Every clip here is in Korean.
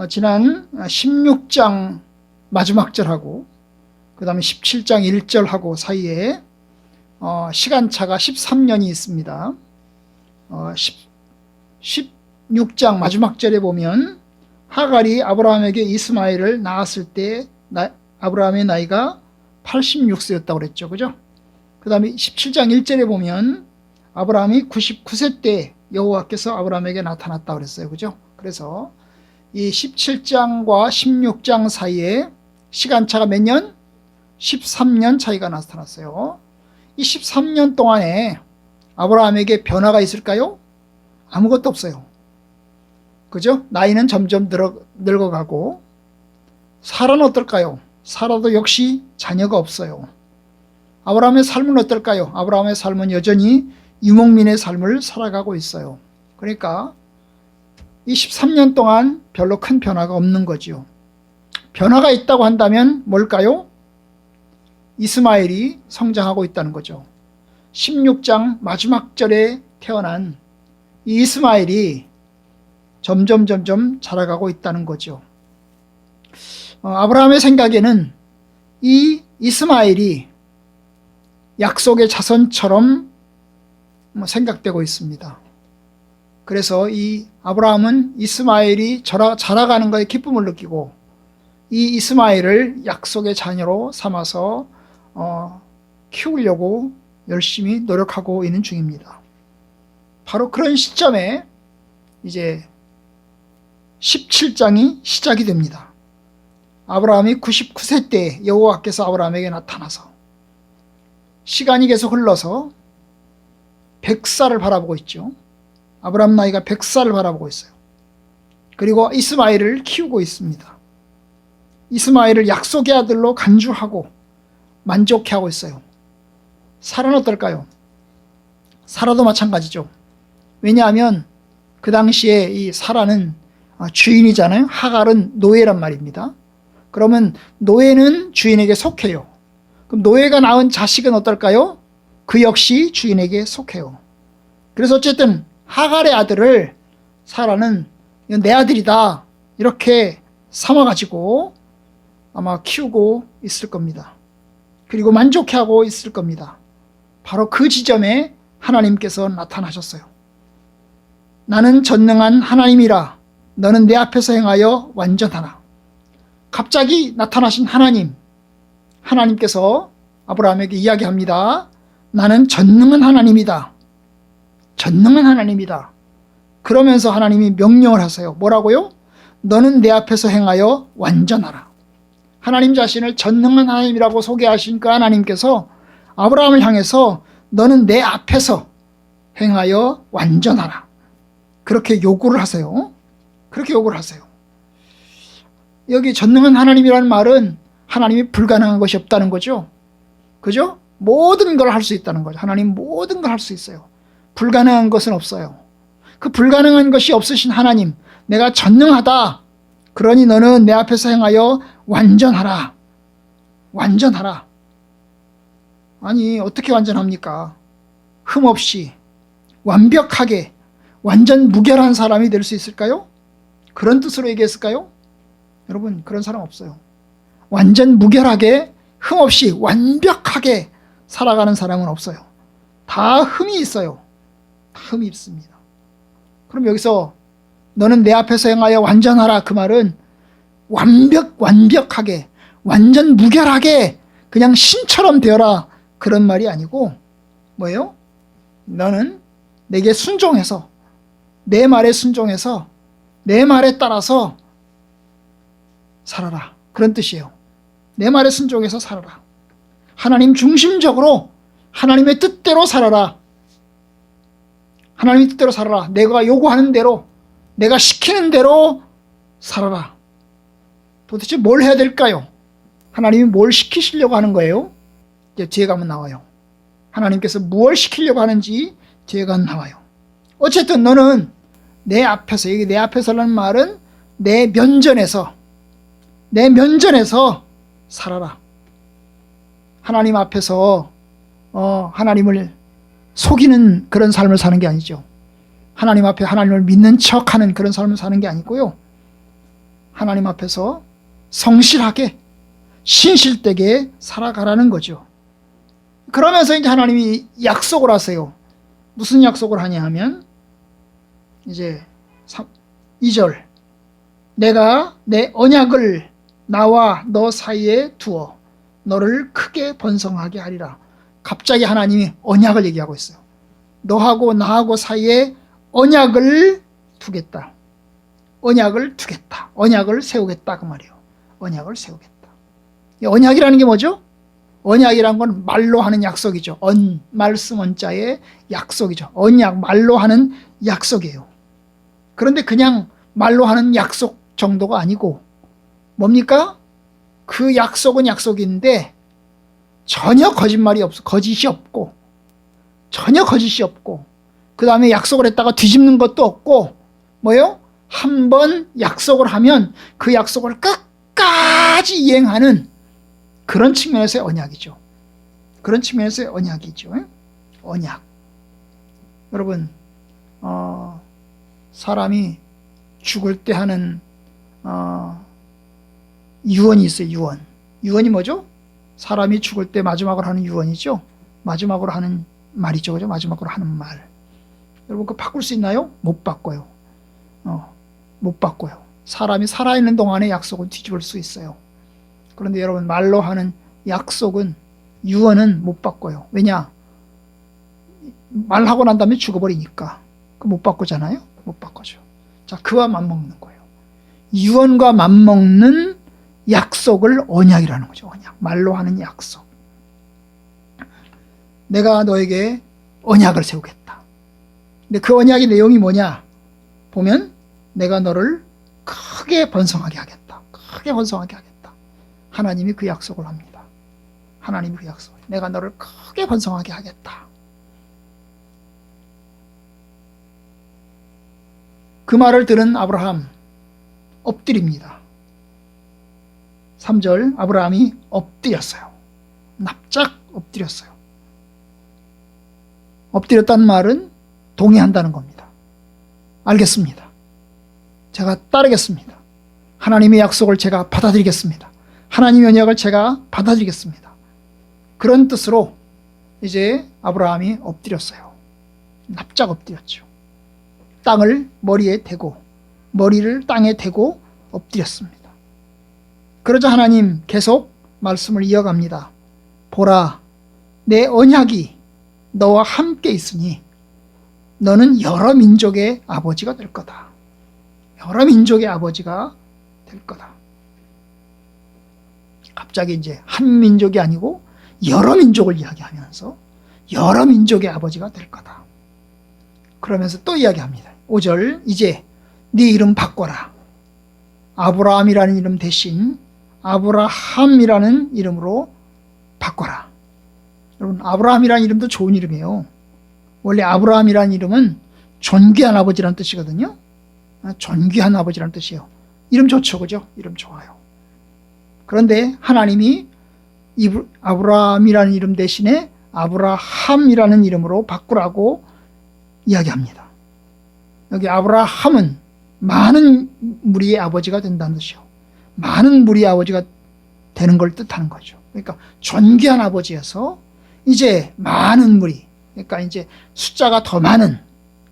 지난 16장 마지막 절하고 그 다음에 17장 1절하고 사이에 시간차가 13년이 있습니다. 16장 마지막 절에 보면 하갈이 아브라함에게 이스마엘을 낳았을 때 아브라함의 나이가 86세였다고 그랬죠. 그죠? 그 다음에 17장 1절에 보면 아브라함이 99세 때 여호와께서 아브라함에게 나타났다고 그랬어요. 그죠? 그래서 이 17장과 16장 사이에 시간차가 몇 년? 13년 차이가 나타났어요. 이 13년 동안에 아브라함에게 변화가 있을까요? 아무것도 없어요. 그죠? 나이는 점점 늙어가고. 사라는 어떨까요? 사라도 역시 자녀가 없어요. 아브라함의 삶은 어떨까요? 아브라함의 삶은 여전히 유목민의 삶을 살아가고 있어요. 그러니까 이 13년 동안 별로 큰 변화가 없는 거지요. 변화가 있다고 한다면 뭘까요? 이스마엘이 성장하고 있다는 거죠. 16장 마지막 절에 태어난 이 이스마엘이 점점 자라가고 있다는 거죠. 아브라함의 생각에는 이 이스마엘이 약속의 자손처럼 생각되고 있습니다. 그래서 이 아브라함은 이스마엘이 자라가는 것에 기쁨을 느끼고 이 이스마엘을 약속의 자녀로 삼아서 키우려고 열심히 노력하고 있는 중입니다. 바로 그런 시점에 이제 17장이 시작이 됩니다. 아브라함이 99세 때 여호와께서 아브라함에게 나타나서 시간이 계속 흘러서 100살을 바라보고 있죠. 아브라함 나이가 100살을 바라보고 있어요. 그리고 이스마엘을 키우고 있습니다. 이스마엘을 약속의 아들로 간주하고 만족해하고 있어요. 사라는 어떨까요? 사라도 마찬가지죠. 왜냐하면 그 당시에 이 사라는 주인이잖아요. 하갈은 노예란 말입니다. 그러면 노예는 주인에게 속해요. 그럼 노예가 낳은 자식은 어떨까요? 그 역시 주인에게 속해요. 그래서 어쨌든 하갈의 아들을 사라는 내 아들이다 이렇게 삼아가지고 아마 키우고 있을 겁니다. 그리고 만족해하고 있을 겁니다. 바로 그 지점에 하나님께서 나타나셨어요. 나는 전능한 하나님이라 너는 내 앞에서 행하여 완전하라. 갑자기 나타나신 하나님께서 아브라함에게 이야기합니다. 나는 전능한 하나님이다. 전능한 하나님이다. 그러면서 하나님이 명령을 하세요. 뭐라고요? 너는 내 앞에서 행하여 완전하라. 하나님 자신을 전능한 하나님이라고 소개하신 그 하나님께서 아브라함을 향해서 너는 내 앞에서 행하여 완전하라. 그렇게 요구를 하세요. 그렇게 요구를 하세요. 여기 전능한 하나님이라는 말은 하나님이 불가능한 것이 없다는 거죠. 그죠? 모든 걸 할 수 있다는 거죠. 하나님 모든 걸 할 수 있어요. 불가능한 것은 없어요. 그 불가능한 것이 없으신 하나님, 내가 전능하다. 그러니 너는 내 앞에서 행하여 완전하라. 완전하라. 아니 어떻게 완전합니까? 흠없이 완벽하게 완전 무결한 사람이 될 수 있을까요? 그런 뜻으로 얘기했을까요? 여러분 그런 사람 없어요. 완전 무결하게 흠없이 완벽하게 살아가는 사람은 없어요. 다 흠이 있어요. 다 흠이 있습니다. 그럼 여기서 너는 내 앞에서 행하여 완전하라 그 말은 완벽하게 완전 무결하게 그냥 신처럼 되어라 그런 말이 아니고 뭐예요? 너는 내게 순종해서 내 말에 순종해서 내 말에 따라서 살아라 그런 뜻이에요. 내 말에 순종해서 살아라. 하나님 중심적으로 하나님의 뜻대로 살아라. 하나님의 뜻대로 살아라. 내가 요구하는 대로 내가 시키는 대로 살아라. 도대체 뭘 해야 될까요? 하나님이 뭘 시키시려고 하는 거예요? 이제 뒤에 가면 나와요. 하나님께서 무엇을 시키려고 하는지 뒤에 가면 나와요. 어쨌든 너는 내 앞에서, 여기 내 앞에서라는 말은 내 면전에서 살아라. 하나님 앞에서 하나님을 속이는 그런 삶을 사는 게 아니죠. 하나님 앞에 하나님을 믿는 척하는 그런 삶을 사는 게 아니고요. 하나님 앞에서 성실하게 신실되게 살아가라는 거죠. 그러면서 이제 하나님이 약속을 하세요. 무슨 약속을 하냐 하면 이제 2절 내가 내 언약을 나와 너 사이에 두어 너를 크게 번성하게 하리라. 갑자기 하나님이 언약을 얘기하고 있어요. 너하고 나하고 사이에 언약을 두겠다. 언약을 두겠다. 언약을 세우겠다 그 말이에요. 언약을 세우겠다. 이 언약이라는 게 뭐죠? 언약이란 건 말로 하는 약속이죠. 말씀 원자의 약속이죠. 언약, 말로 하는 약속이에요. 그런데 그냥 말로 하는 약속 정도가 아니고 뭡니까? 그 약속은 약속인데 전혀 거짓말이 없어. 거짓이 없고 전혀 거짓이 없고 그 다음에 약속을 했다가 뒤집는 것도 없고 뭐예요? 한번 약속을 하면 그 약속을 끝까지 이행하는 그런 측면에서의 언약이죠. 그런 측면에서의 언약이죠. 언약. 여러분 사람이 죽을 때 하는 유언이 있어요. 유언. 유언이 뭐죠? 사람이 죽을 때 마지막으로 하는 유언이죠. 마지막으로 하는 말이죠. 그죠? 마지막으로 하는 말. 여러분 그거 바꿀 수 있나요? 못 바꿔요. 못 바꿔요. 사람이 살아있는 동안의 약속은 뒤집을 수 있어요. 그런데 여러분 말로 하는 약속은 유언은 못 바꿔요. 왜냐? 말하고 난 다음에 죽어버리니까 못 바꾸잖아요. 못 바꿔죠. 자, 그와 맞먹는 거예요. 유언과 맞먹는 약속을 언약이라는 거죠. 언약. 말로 하는 약속. 내가 너에게 언약을 세우겠다. 근데 그 언약의 내용이 뭐냐? 보면 내가 너를 크게 번성하게 하겠다. 크게 번성하게 하겠다. 하나님이 그 약속을 합니다. 하나님이 그 약속을. 내가 너를 크게 번성하게 하겠다. 그 말을 들은 아브라함 엎드립니다. 3절 아브라함이 엎드렸어요. 납작 엎드렸어요. 엎드렸다는 말은 동의한다는 겁니다. 알겠습니다. 제가 따르겠습니다. 하나님의 약속을 제가 받아들이겠습니다. 하나님의 언약을 제가 받아들이겠습니다. 그런 뜻으로 이제 아브라함이 엎드렸어요. 납작 엎드렸죠. 땅을 머리에 대고 머리를 땅에 대고 엎드렸습니다. 그러자 하나님 계속 말씀을 이어갑니다. 보라, 내 언약이 너와 함께 있으니 너는 여러 민족의 아버지가 될 거다. 여러 민족의 아버지가 될 거다. 갑자기 이제 한 민족이 아니고 여러 민족을 이야기하면서 여러 민족의 아버지가 될 거다. 그러면서 또 이야기합니다. 5절 이제 네 이름 바꿔라. 아브라함이라는 이름 대신 아브라함이라는 이름으로 바꿔라. 여러분 아브라함이라는 이름도 좋은 이름이에요. 원래 아브라함이라는 이름은 존귀한 아버지라는 뜻이거든요. 존귀한 아버지라는 뜻이에요. 이름 좋죠, 그죠? 이름 좋아요. 그런데 하나님이 아브라함이라는 이름 대신에 아브라함이라는 이름으로 바꾸라고 이야기합니다. 여기 아브라함은 많은 무리의 아버지가 된다는 뜻이요. 많은 무리의 아버지가 되는 걸 뜻하는 거죠. 그러니까 존귀한 아버지여서 이제 많은 무리, 그러니까 이제 숫자가 더 많은,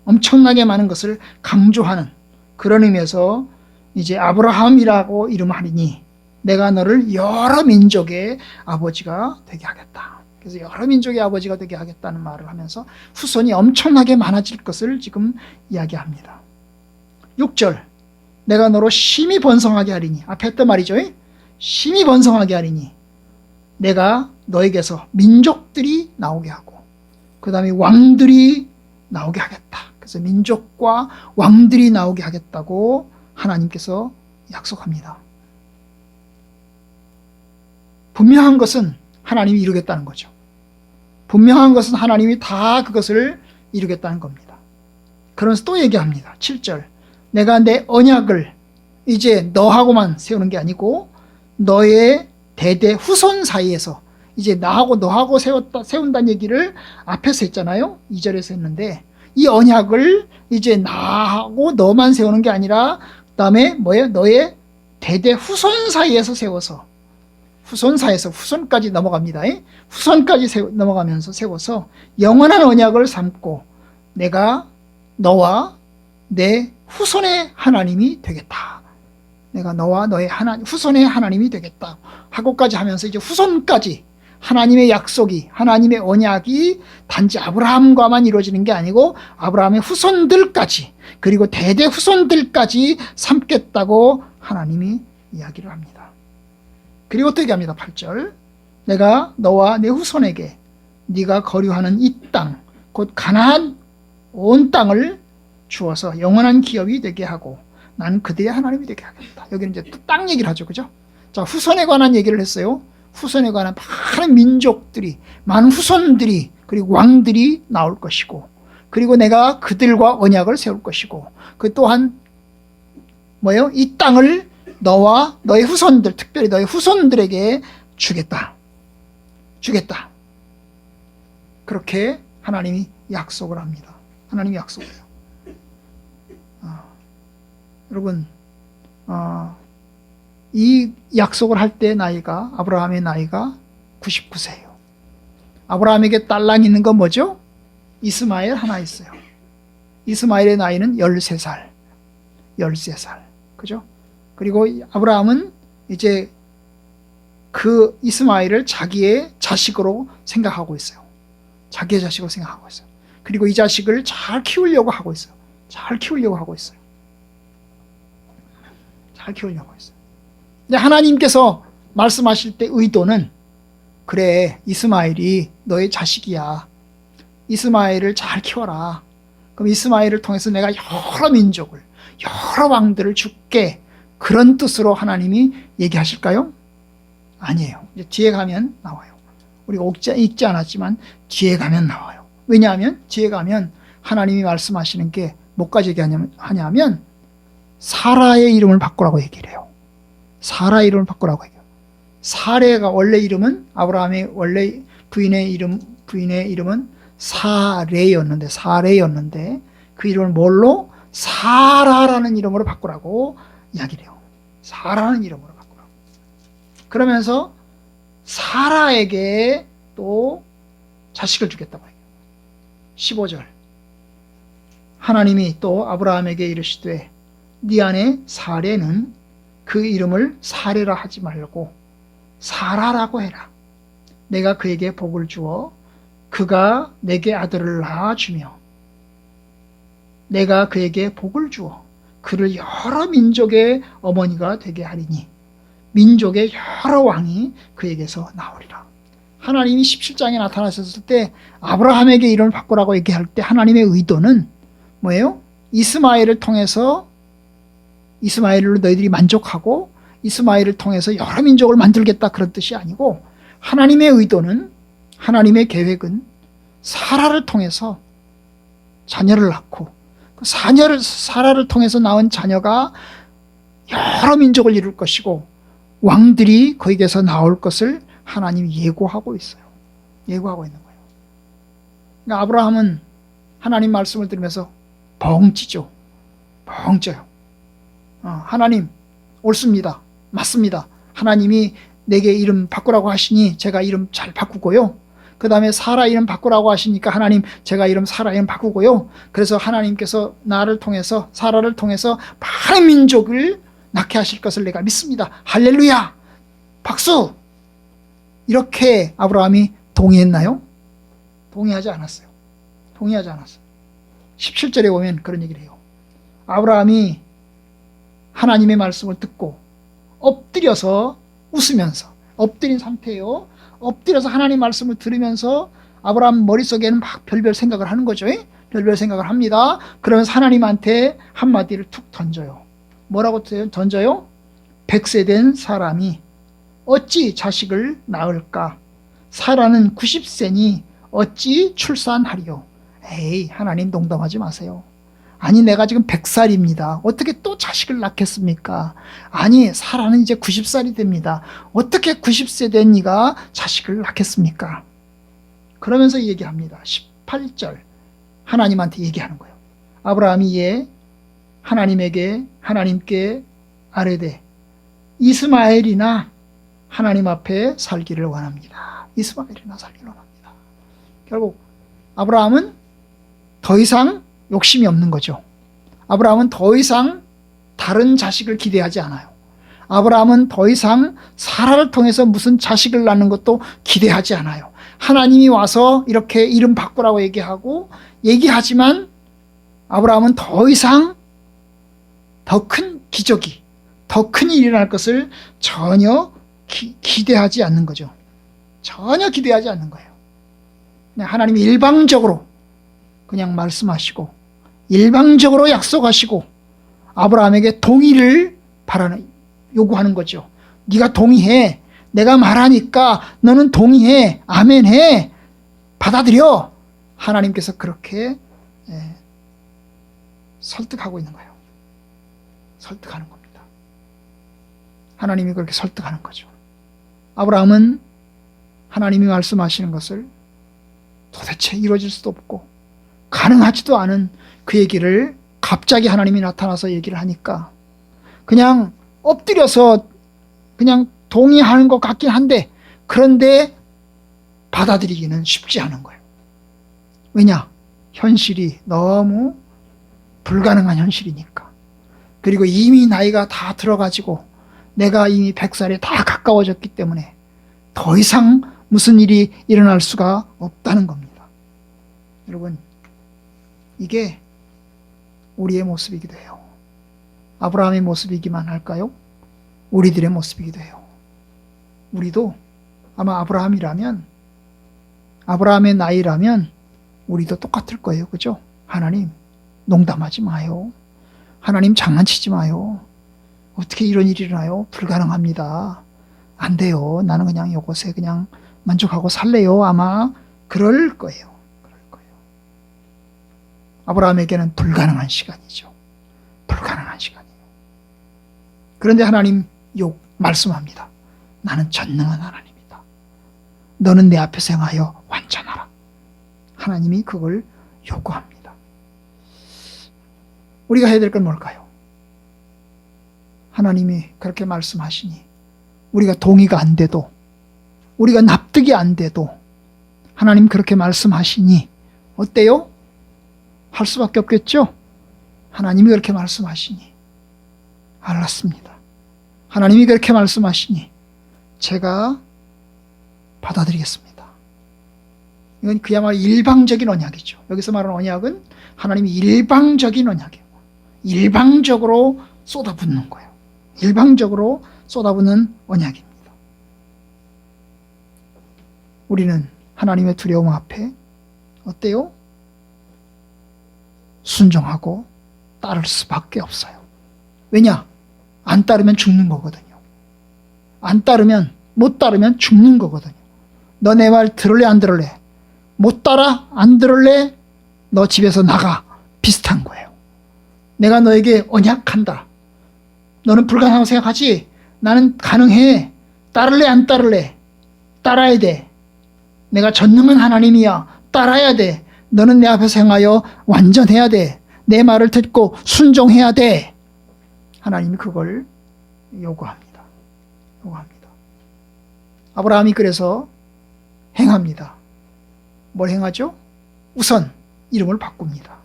엄청나게 많은 것을 강조하는 그런 의미에서 이제 아브라함이라고 이름하리니 내가 너를 여러 민족의 아버지가 되게 하겠다. 그래서 여러 민족의 아버지가 되게 하겠다는 말을 하면서 후손이 엄청나게 많아질 것을 지금 이야기합니다. 6절 내가 너로 심히 번성하게 하리니 앞에 했던 말이죠. 심히 번성하게 하리니 내가 너에게서 민족들이 나오게 하고 그 다음에 왕들이 나오게 하겠다. 그래서 민족과 왕들이 나오게 하겠다고 하나님께서 약속합니다. 분명한 것은 하나님이 이루겠다는 거죠. 분명한 것은 하나님이 다 그것을 이루겠다는 겁니다. 그러면서 또 얘기합니다. 7절 내가 내 언약을 이제 너하고만 세우는 게 아니고 너의 대대 후손 사이에서 이제 나하고 너하고 세운다는 얘기를 앞에서 했잖아요. 2절에서 했는데 이 언약을 이제 나하고 너만 세우는 게 아니라 그 다음에 뭐예요? 너의 대대 후손 사이에서 세워서, 후손 사이에서 후손까지 넘어갑니다. 후손까지 넘어가면서 세워서 영원한 언약을 삼고 내가 너와 내 후손의 하나님이 되겠다. 내가 너와 너의 후손의 하나님이 되겠다 하고까지 하면서 이제 후손까지 하나님의 약속이, 하나님의 언약이 단지 아브라함과만 이루어지는 게 아니고 아브라함의 후손들까지, 그리고 대대 후손들까지 삼겠다고 하나님이 이야기를 합니다. 그리고 또 얘기합니다. 8절. 내가 너와 내 후손에게 네가 거류하는 이 땅, 곧 가나안 온 땅을 주어서 영원한 기업이 되게 하고 난 그들의 하나님이 되게 하겠다. 여기는 이제 또 땅 얘기를 하죠. 그죠? 자, 후손에 관한 얘기를 했어요. 후손에 관한 많은 민족들이, 많은 후손들이, 그리고 왕들이 나올 것이고, 그리고 내가 그들과 언약을 세울 것이고, 그 또한 뭐예요? 이 땅을 너와 너의 후손들, 특별히 너의 후손들에게 주겠다. 주겠다. 그렇게 하나님이 약속을 합니다. 하나님이 약속해요. 여러분, 이 약속을 할 때 나이가, 아브라함의 나이가 99세예요. 아브라함에게 딸랑 있는 건 뭐죠? 이스마엘 하나 있어요. 이스마엘의 나이는 13살. 13살. 그죠? 그리고 아브라함은 이제 그 이스마엘을 자기의 자식으로 생각하고 있어요. 자기의 자식으로 생각하고 있어요. 그리고 이 자식을 잘 키우려고 하고 있어요. 잘 키우려고 하고 있어요. 잘 키우려고 했어요. 근데 하나님께서 말씀하실 때 의도는, 그래, 이스마엘이 너의 자식이야. 이스마엘을 잘 키워라. 그럼 이스마엘을 통해서 내가 여러 민족을, 여러 왕들을 줄게. 그런 뜻으로 하나님이 얘기하실까요? 아니에요. 이제 뒤에 가면 나와요. 우리가 읽지 않았지만 뒤에 가면 나와요. 왜냐하면 뒤에 가면 하나님이 말씀하시는 게 뭐까지 얘기하냐면 사라의 이름을 바꾸라고 얘기를 해요. 사라의 이름을 바꾸라고 얘기해요. 사레가 원래 이름은, 아브라함의 원래 부인의 이름은 사레였는데 그 이름을 뭘로? 사라라는 이름으로 바꾸라고 이야기를 해요. 사라는 이름으로 바꾸라고. 그러면서 사라에게 또 자식을 주겠다고 해요. 15절. 하나님이 또 아브라함에게 이르시되 네 아내 사레는 그 이름을 사레라 하지 말고 사라라고 해라. 내가 그에게 복을 주어 그가 내게 아들을 낳아주며 내가 그에게 복을 주어 그를 여러 민족의 어머니가 되게 하리니 민족의 여러 왕이 그에게서 나오리라. 하나님이 17장에 나타나셨을 때 아브라함에게 이름을 바꾸라고 얘기할 때 하나님의 의도는 뭐예요? 이스마엘을 통해서, 이스마엘로 너희들이 만족하고 이스마엘을 통해서 여러 민족을 만들겠다, 그런 뜻이 아니고, 하나님의 의도는, 하나님의 계획은 사라를 통해서 자녀를 낳고 그 사라를 통해서 낳은 자녀가 여러 민족을 이룰 것이고 왕들이 거기에서 나올 것을 하나님이 예고하고 있어요. 예고하고 있는 거예요. 그러니까 아브라함은 하나님 말씀을 들으면서 벙찌죠. 벙쪄요. 하나님 옳습니다. 맞습니다. 하나님이 내게 이름 바꾸라고 하시니 제가 이름 잘 바꾸고요. 그 다음에 사라 이름 바꾸라고 하시니까 하나님 제가 이름 사라 이름 바꾸고요. 그래서 하나님께서 나를 통해서, 사라를 통해서 많은 민족을 낳게 하실 것을 내가 믿습니다. 할렐루야! 박수! 이렇게 아브라함이 동의했나요? 동의하지 않았어요. 동의하지 않았어요. 17절에 보면 그런 얘기를 해요. 아브라함이 하나님의 말씀을 듣고 엎드려서 웃으면서, 엎드린 상태예요. 엎드려서 하나님 말씀을 들으면서 아브라함 머릿속에는 막 별별 생각을 하는 거죠. 별별 생각을 합니다. 그러면서 하나님한테 한마디를 툭 던져요. 뭐라고 던져요? 100세 된 사람이 어찌 자식을 낳을까? 사라는 90세니 어찌 출산하리요? 에이, 하나님 농담하지 마세요. 아니, 내가 지금 100살입니다. 어떻게 또 자식을 낳겠습니까? 아니, 사라는 이제 90살이 됩니다. 어떻게 90세 된 네가 자식을 낳겠습니까? 그러면서 얘기합니다. 18절. 하나님한테 얘기하는 거예요. 아브라함이 하나님께 아뢰되 이스마엘이나 하나님 앞에 살기를 원합니다. 이스마엘이나 살기를 원합니다. 결국 아브라함은 더 이상 욕심이 없는 거죠. 아브라함은 더 이상 다른 자식을 기대하지 않아요. 아브라함은 더 이상 사라를 통해서 무슨 자식을 낳는 것도 기대하지 않아요. 하나님이 와서 이렇게 이름 바꾸라고 얘기하지만 아브라함은 더 이상 더 큰 기적이, 더 큰 일이 일어날 것을 전혀 기대하지 않는 거죠. 전혀 기대하지 않는 거예요. 그냥 하나님이 일방적으로 그냥 말씀하시고 일방적으로 약속하시고 아브라함에게 동의를 요구하는 거죠. 네가 동의해. 내가 말하니까 너는 동의해. 아멘해. 받아들여. 하나님께서 그렇게 설득하고 있는 거예요. 설득하는 겁니다. 하나님이 그렇게 설득하는 거죠. 아브라함은 하나님이 말씀하시는 것을 도대체 이루어질 수도 없고 가능하지도 않은 그 얘기를 갑자기 하나님이 나타나서 얘기를 하니까 그냥 엎드려서 그냥 동의하는 것 같긴 한데 그런데 받아들이기는 쉽지 않은 거예요. 왜냐? 현실이 너무 불가능한 현실이니까. 그리고 이미 나이가 다 들어가지고 내가 이미 100살에 다 가까워졌기 때문에 더 이상 무슨 일이 일어날 수가 없다는 겁니다. 여러분, 이게 우리의 모습이기도 해요. 아브라함의 모습이기만 할까요? 우리들의 모습이기도 해요. 우리도 아마 아브라함의 나이라면 우리도 똑같을 거예요. 그죠? 하나님, 농담하지 마요. 하나님 장난치지 마요. 어떻게 이런 일이 일어나요? 불가능합니다. 안 돼요. 나는 그냥 이것에 그냥 만족하고 살래요. 아마 그럴 거예요. 아브라함에게는 불가능한 시간이죠. 불가능한 시간이에요. 그런데 하나님 말씀합니다. 나는 전능한 하나님이다. 너는 내 앞에서 행하여 완전하라. 하나님이 그걸 요구합니다. 우리가 해야 될 건 뭘까요? 하나님이 그렇게 말씀하시니 우리가 동의가 안 돼도 우리가 납득이 안 돼도 하나님 그렇게 말씀하시니 어때요? 할 수밖에 없겠죠? 하나님이 그렇게 말씀하시니 알았습니다. 하나님이 그렇게 말씀하시니 제가 받아들이겠습니다. 이건 그야말로 일방적인 언약이죠. 여기서 말하는 언약은 하나님이 일방적인 언약이에요. 일방적으로 쏟아붓는 거예요. 일방적으로 쏟아붓는 언약입니다. 우리는 하나님의 두려움 앞에 어때요? 순종하고 따를 수밖에 없어요. 왜냐? 안 따르면 죽는 거거든요. 못 따르면 죽는 거거든요. 너 내 말 들을래 안 들을래? 못 따라 안 들을래? 너 집에서 나가. 비슷한 거예요. 내가 너에게 언약한다. 너는 불가능하다고 생각하지? 나는 가능해. 따를래 안 따를래? 따라야 돼. 내가 전능한 하나님이야. 따라야 돼. 너는 내 앞에서 행하여 완전해야 돼. 내 말을 듣고 순종해야 돼. 하나님이 그걸 요구합니다. 아브라함이 그래서 행합니다. 뭘 행하죠? 우선 이름을 바꿉니다.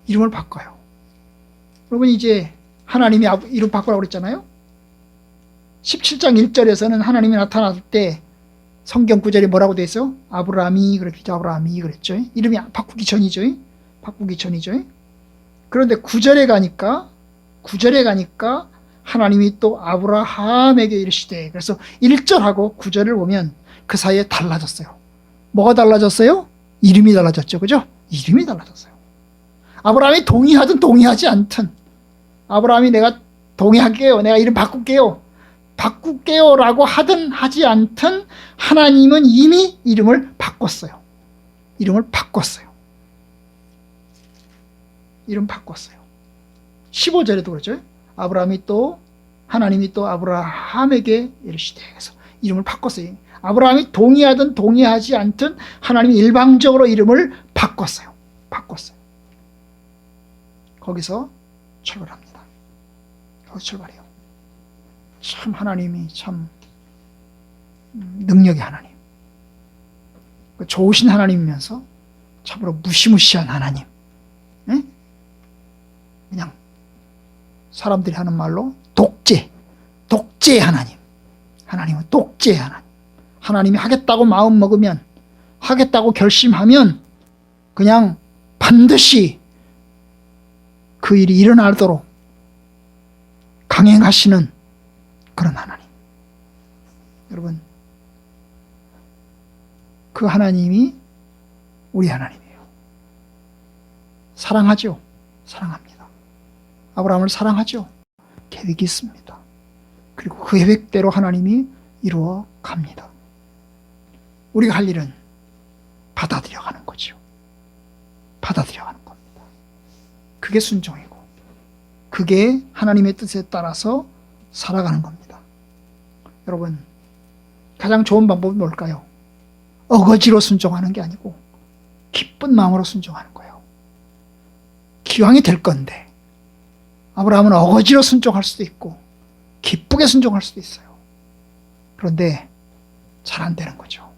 이름을 바꿔요. 여러분 이제 하나님이 이름 바꾸라고 그랬잖아요. 17장 1절에서는 하나님이 나타났을 때 성경 구절이 뭐라고 돼 있어요? 아브라함이 그랬죠. 이름이 바꾸기 전이죠. 그런데 9절에 가니까 하나님이 또 아브라함에게 이르시되, 그래서 1절하고 9절을 보면 그 사이에 달라졌어요. 뭐가 달라졌어요? 이름이 달라졌죠. 그죠? 이름이 달라졌어요. 아브라함이 동의하든 동의하지 않든, 아브라함이 내가 동의할게요, 내가 이름 바꿀게요 라고 하든 하지 않든 하나님은 이미 이름을 바꿨어요. 이름 바꿨어요. 15절에도 그렇죠. 하나님이 또 아브라함에게 이르시되, 그래서 이름을 바꿨어요. 아브라함이 동의하든 동의하지 않든 하나님이 일방적으로 이름을 바꿨어요. 거기서 출발합니다. 거기서 출발해요. 참 하나님이 참 능력의 하나님, 좋으신 하나님이면서 참으로 무시무시한 하나님, 예? 그냥 사람들이 하는 말로 독재의 하나님. 하나님은 독재의 하나님. 하나님이 하겠다고 마음 먹으면, 하겠다고 결심하면 그냥 반드시 그 일이 일어나도록 강행하시는 그런 하나님. 여러분, 그 하나님이 우리 하나님이에요. 사랑하죠? 사랑합니다. 아브라함을 사랑하죠? 계획이 있습니다. 그리고 그 계획대로 하나님이 이루어 갑니다. 우리가 할 일은 받아들여가는 거죠. 받아들여가는 겁니다. 그게 순종이고, 그게 하나님의 뜻에 따라서 살아가는 겁니다. 여러분, 가장 좋은 방법은 뭘까요? 어거지로 순종하는 게 아니고 기쁜 마음으로 순종하는 거예요. 기왕이 될 건데, 아브라함은 어거지로 순종할 수도 있고 기쁘게 순종할 수도 있어요. 그런데 잘 안 되는 거죠.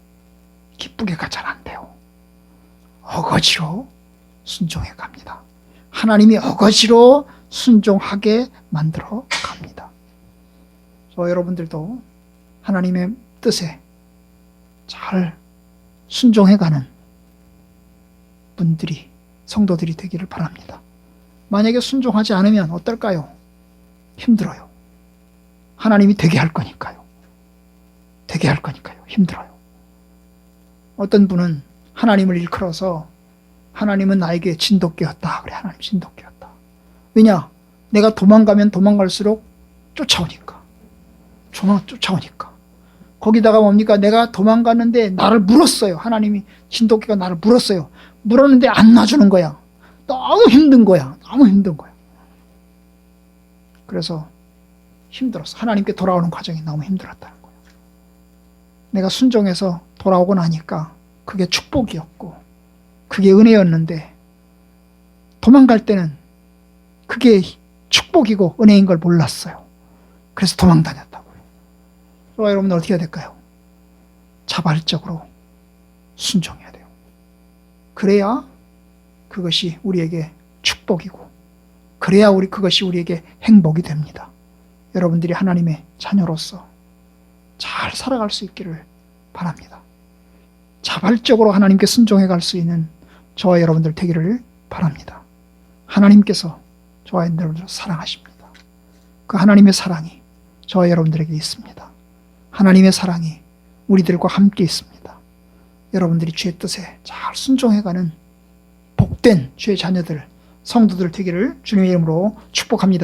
기쁘게가 잘 안 돼요. 어거지로 순종해 갑니다. 하나님이 어거지로 순종하게 만들어 갑니다. 여러분들도 하나님의 뜻에 잘 순종해가는 분들이, 성도들이 되기를 바랍니다. 만약에 순종하지 않으면 어떨까요? 힘들어요. 하나님이 되게 할 거니까요. 되게 할 거니까요. 힘들어요. 어떤 분은 하나님을 일컬어서 하나님은 나에게 진돗개였다. 그래, 하나님 진돗개였다. 왜냐? 내가 도망가면 도망갈수록 쫓아오니까. 쫓아오니까. 거기다가 뭡니까? 내가 도망가는데 나를 물었어요. 하나님이 진돗개가 나를 물었어요. 물었는데 안 놔주는 거야. 너무 힘든 거야. 너무 힘든 거야. 그래서 힘들었어. 하나님께 돌아오는 과정이 너무 힘들었다는 거예요. 내가 순종해서 돌아오고 나니까 그게 축복이었고 그게 은혜였는데 도망갈 때는 그게 축복이고 은혜인 걸 몰랐어요. 그래서 도망다녔다고요. 여러분들 어떻게 해야 될까요? 자발적으로 순종해야 돼요. 그래야 그것이 우리에게 축복이고 그래야 그것이 우리에게 행복이 됩니다. 여러분들이 하나님의 자녀로서 잘 살아갈 수 있기를 바랍니다. 자발적으로 하나님께 순종해 갈 수 있는 저와 여러분들 되기를 바랍니다. 하나님께서 저와 여러분들을 사랑하십니다. 그 하나님의 사랑이 저와 여러분들에게 있습니다. 하나님의 사랑이 우리들과 함께 있습니다. 여러분들이 주의 뜻에 잘 순종해가는 복된 주의 자녀들, 성도들 되기를 주님의 이름으로 축복합니다.